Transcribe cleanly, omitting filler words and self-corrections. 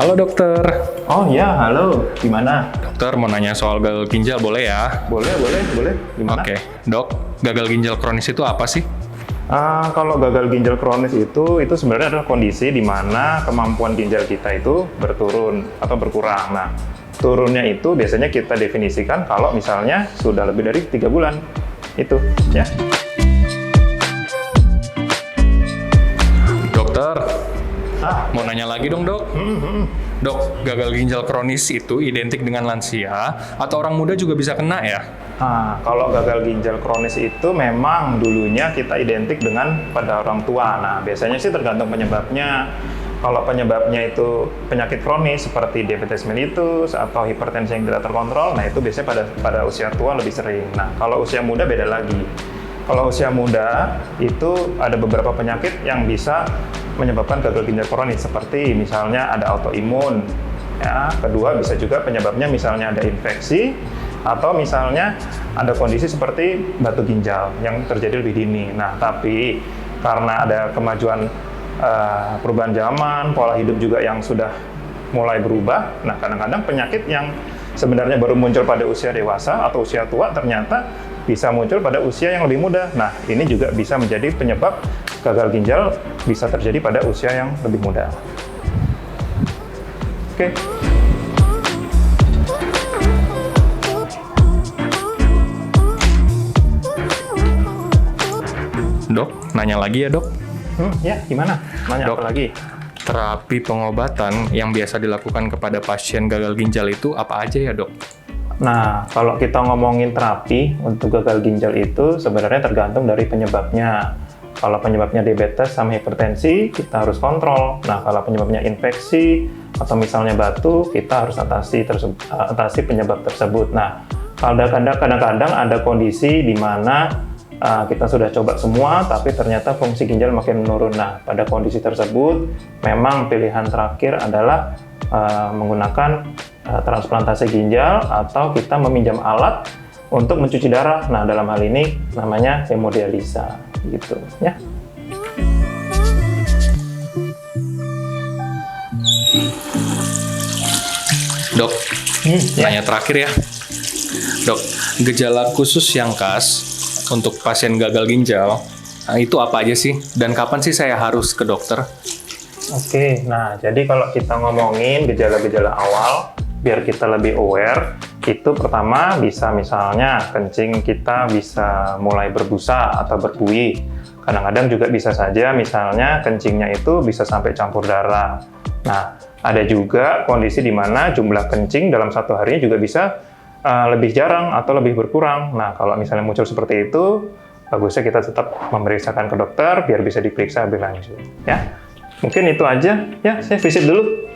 Halo dokter. Oh ya, halo. Gimana? Dokter mau nanya soal gagal ginjal boleh ya? Boleh. Gimana? Oke, dok. Gagal ginjal kronis itu apa sih? Kalau gagal ginjal kronis itu sebenarnya adalah kondisi di mana kemampuan ginjal kita itu berturun atau berkurang. Nah, turunnya itu biasanya kita definisikan kalau misalnya sudah lebih dari 3 bulan. Itu, ya. Dokter, mau nanya lagi dong dok. Dok, gagal ginjal kronis itu identik dengan lansia atau orang muda juga bisa kena ya? Nah, kalau gagal ginjal kronis itu memang dulunya kita identik dengan pada orang tua. Nah, biasanya sih tergantung penyebabnya. Kalau penyebabnya itu penyakit kronis seperti diabetes mellitus atau hipertensi yang tidak terkontrol, nah itu biasanya pada usia tua lebih sering. Nah, kalau usia muda beda lagi. Kalau usia muda itu ada beberapa penyakit yang bisa menyebabkan gagal ginjal kronis seperti misalnya ada autoimun. Ya, kedua bisa juga penyebabnya misalnya ada infeksi atau misalnya ada kondisi seperti batu ginjal yang terjadi lebih dini. Nah, tapi karena ada kemajuan perubahan zaman, pola hidup juga yang sudah mulai berubah, nah kadang-kadang penyakit yang sebenarnya baru muncul pada usia dewasa atau usia tua ternyata bisa muncul pada usia yang lebih muda. Nah, ini juga bisa menjadi penyebab gagal ginjal bisa terjadi pada usia yang lebih muda. Oke. Dok, nanya lagi ya dok. Ya, gimana? Nanya Dok, apa lagi? terapi pengobatan yang biasa dilakukan kepada pasien gagal ginjal itu apa aja ya dok? Nah, kalau kita ngomongin terapi untuk gagal ginjal itu sebenarnya tergantung dari penyebabnya. Kalau penyebabnya diabetes sama hipertensi, kita harus kontrol. Nah, kalau penyebabnya infeksi atau misalnya batu, kita harus atasi penyebab tersebut. Nah, kadang-kadang ada kondisi di mana kita sudah coba semua, tapi ternyata fungsi ginjal makin menurun. Nah, pada kondisi tersebut, memang pilihan terakhir adalah menggunakan transplantasi ginjal atau kita meminjam alat untuk mencuci darah. Nah, dalam hal ini namanya hemodialisa, gitu ya. Dok, nanya terakhir ya. Dok, gejala khusus yang khas untuk pasien gagal ginjal itu apa aja sih? Dan kapan sih saya harus ke dokter? Oke, nah jadi kalau kita ngomongin gejala-gejala awal, biar kita lebih aware, itu pertama bisa misalnya kencing kita bisa mulai berbusa atau berbuih. Kadang-kadang juga bisa saja misalnya kencingnya itu bisa sampai campur darah. Nah, ada juga kondisi di mana jumlah kencing dalam satu harinya juga bisa lebih jarang atau lebih berkurang. Nah, kalau misalnya muncul seperti itu, bagusnya kita tetap memeriksakan ke dokter biar bisa diperiksa lebih lanjut. Ya, mungkin itu aja. Ya, saya visit dulu.